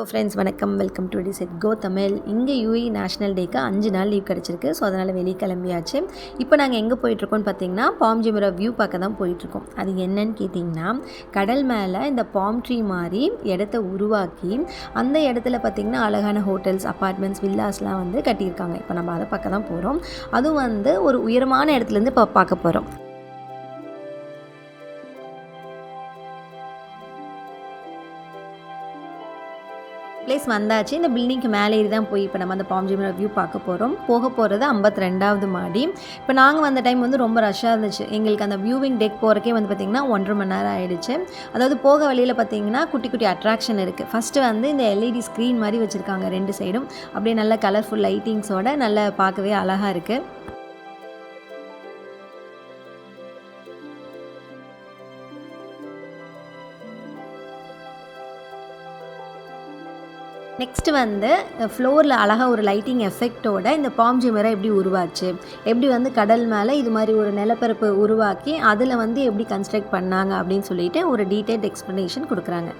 Friends வணக்கம், welcome to decide கோ தமிழ். இங்கே UAE national டேக்கு 5 நாள் லீவ் கிடச்சிருக்கு. ஸோ அதனால் வெளியே கிளம்பியாச்சு. இப்போ நாங்கள் எங்கே போயிட்டுருக்கோம்னு பார்த்தீங்கன்னா பாம் ஜுமேரா வியூ பார்க்க தான் போயிட்டுருக்கோம். அது என்னன்னு கேட்டிங்கன்னா, கடல் மேலே இந்த பாம் ட்ரீ மாதிரி இடத்த உருவாக்கி அந்த இடத்துல பார்த்திங்கன்னா அழகான ஹோட்டல்ஸ், அப்பார்ட்மெண்ட்ஸ், வில்லாஸ்லாம் வந்து கட்டியிருக்காங்க. இப்போ நம்ம அதை பார்க்க தான் போகிறோம். அதுவும் வந்து ஒரு உயரமான இடத்துலேருந்து இப்போ பார்க்க போகிறோம். பிளேஸ் வந்தாச்சு. இந்த பில்டிங்க்கு மேலே ஏறி தான் போய் இப்போ நம்ம அந்த பாம் ஜுமேரா வியூ பார்க்க போகிறோம். போக போகிறது 52வது மாடி. இப்போ நாங்கள் வந்த டைம் வந்து ரொம்ப ரஷ்ஷாக இருந்துச்சு. எங்களுக்கு அந்த வியூவிங் டெக் போகிறக்கே வந்து பார்த்திங்கன்னா 1.5 மணி நேரம் ஆகிடுச்சு. அதாவது போக வழியில் பார்த்திங்கன்னா குட்டி குட்டி அட்ராக்ஷன் இருக்குது. ஃபஸ்ட்டு வந்து இந்த எல்இடி ஸ்க்ரீன் மாதிரி வச்சுருக்காங்க 2 சைடும். அப்படியே நல்ல கலர்ஃபுல் லைட்டிங்ஸோட நல்லா பார்க்கவே அழகாக இருக்குது. நெக்ஸ்ட்டு வந்து ஃப்ளோரில் அழகாக ஒரு லைட்டிங் எஃபெக்டோட இந்த பாம் ஜுமேரா எப்படி உருவாச்சு, எப்படி வந்து கடல் மேலே இது மாதிரி ஒரு நிலப்பரப்பு உருவாக்கி அதில் வந்து எப்படி கன்ஸ்ட்ரக்ட் பண்ணாங்க அப்படின்னு சொல்லிட்டு ஒரு டீட்டெயில்ட் எக்ஸ்ப்ளனேஷன் கொடுக்குறாங்க.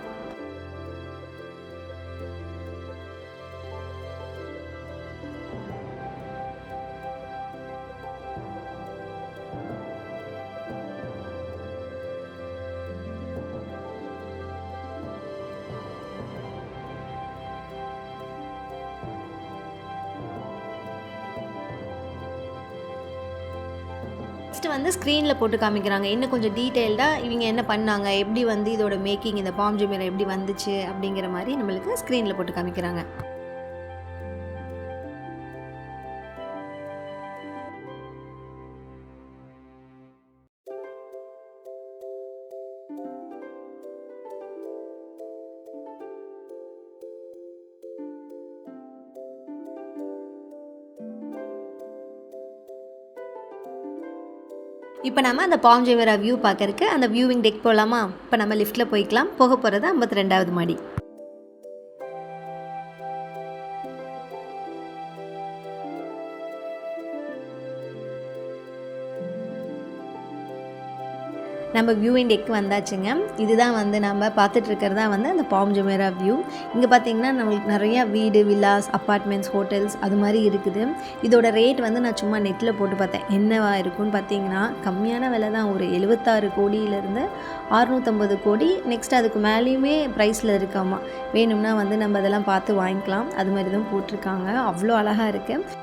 நெக்ஸ்ட்டு வந்து ஸ்க்ரீனில் போட்டு காமிக்கிறாங்க. இன்னும் கொஞ்சம் டீட்டெயில்டாக இவங்க என்ன பண்ணாங்க, எப்படி வந்து இதோட மேக்கிங், இந்த பாம் ஜுமேரா எப்படி வந்துச்சு அப்படிங்கிற மாதிரி நம்மளுக்கு ஸ்க்ரீனில் போட்டு காமிக்கிறாங்க. இப்போ நம்ம அந்த பாம் ஜுமேரா வியூ பார்க்கறக்கு அந்த வியூவிங் டெக் போகலாமா? இப்போ நம்ம லிஃப்ட்டில் போய்க்கலாம். போக போகிறது 52வது மாடி. நம்ம வியூவிங் டெக் வந்தாச்சுங்க. இதுதான் வந்து நம்ம பார்த்துட்ருக்கிறது தான் வந்து அந்த பாம் ஜுமேரா வியூ. இங்கே பார்த்திங்கன்னா நம்மளுக்கு நிறையா வீடு, வில்லாஸ், அப்பார்ட்மெண்ட்ஸ், ஹோட்டல்ஸ் அது மாதிரி இருக்குது. இதோட ரேட் வந்து நான் சும்மா நெட்டில் போட்டு பார்த்தேன். என்னவா இருக்குன்னு பார்த்தீங்கன்னா கம்மியான விலை தான். ஒரு 76 கோடியிலேருந்து 650 கோடி. நெக்ஸ்ட் அதுக்கு மேலேயுமே ப்ரைஸில் இருக்காமா. வேணும்னா வந்து நம்ம அதெல்லாம் பார்த்து வாங்கிக்கலாம். அது மாதிரி தான் போட்டிருக்காங்க. அவ்வளோ அழகாக இருக்குது.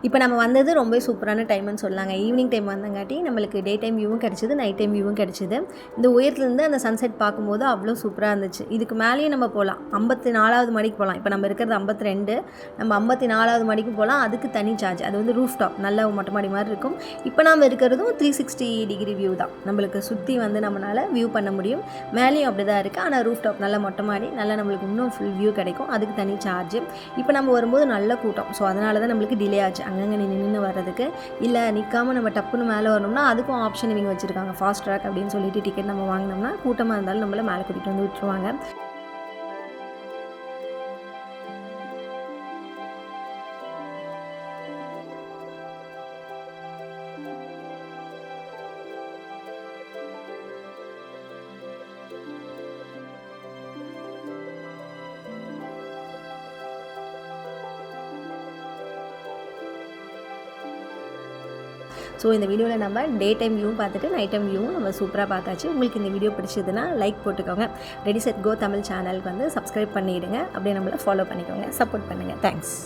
இப்போ நம்ம வந்தது ரொம்ப சூப்பரான டைம்னு சொல்லலாங்க. ஈவினிங் டைம் வந்தங்காட்டி நம்மளுக்கு டே டைம் வியூவும் கிடச்சிது, நைட் டைம் வியூவும் கிடச்சிது. இந்த உயரத்துலேருந்து அந்த சன்செட் பார்க்கும்போது அவ்வளோ சூப்பராக இருந்துச்சு. இதுக்கு மேலேயும் நம்ம போகலாம். 54வது மாடிக்கு போகலாம். இப்போ நம்ம இருக்கிறது 52, நம்ம 54வது மாடிக்கு போகலாம். அதுக்கு தனி சார்ஜ். அது வந்து ரூஃப் டாப், நல்ல மொட்டை மாடி மாதிரி இருக்கும். இப்போ நம்ம இருக்கிறதும் 360 டிகிரி வியூ தான். நம்மளுக்கு சுற்றி வந்து நம்மளால் வியூ பண்ண முடியும். மேலேயும் அப்படி தான் இருக்குது. ஆனால் ரூஃப் டாப் நல்ல மொட்டை மாடி, நல்லா நம்மளுக்கு இன்னும் ஃபுல் வியூ கிடைக்கும். அதுக்கு தனி சார்ஜ். இப்போ நம்ம வரும்போது நல்ல கூட்டம். ஸோ அதனால தான் நம்மளுக்கு டிலே ஆச்சு அங்கங்கே நின்று வர்றதுக்கு. இல்லை நிற்காமல் நம்ம டப்புன்னு மேலே வரணும்னா அதுக்கும் ஆப்ஷன் இவங்க வச்சுருக்காங்க. ஃபாஸ்ட் ட்ராக் அப்படின்னு சொல்லிட்டு டிக்கெட் நம்ம வாங்கினோம்னா கூட்டமாக இருந்தாலும் நம்மளை மேலே கூட்டிகிட்டு வந்து விட்டுருவாங்க. ஸோ இந்த வீடியோவில் நம்ம டே டைம் வியூவும் பார்த்துட்டு நைட் டைம் வியூவும் நம்ம சூப்பராக பார்த்தாச்சு. உங்களுக்கு இந்த வீடியோ பிடிச்சதுன்னா லைக் போட்டுக்கோங்க. ரெடி செட் கோ தமிழ் சேனலுக்கு வந்து சப்ஸ்கிரைப் பண்ணிவிடுங்க. அப்படியே நம்மளை ஃபாலோ பண்ணிக்கோங்க, சப்போர்ட் பண்ணுங்கள். தேங்க்ஸ்.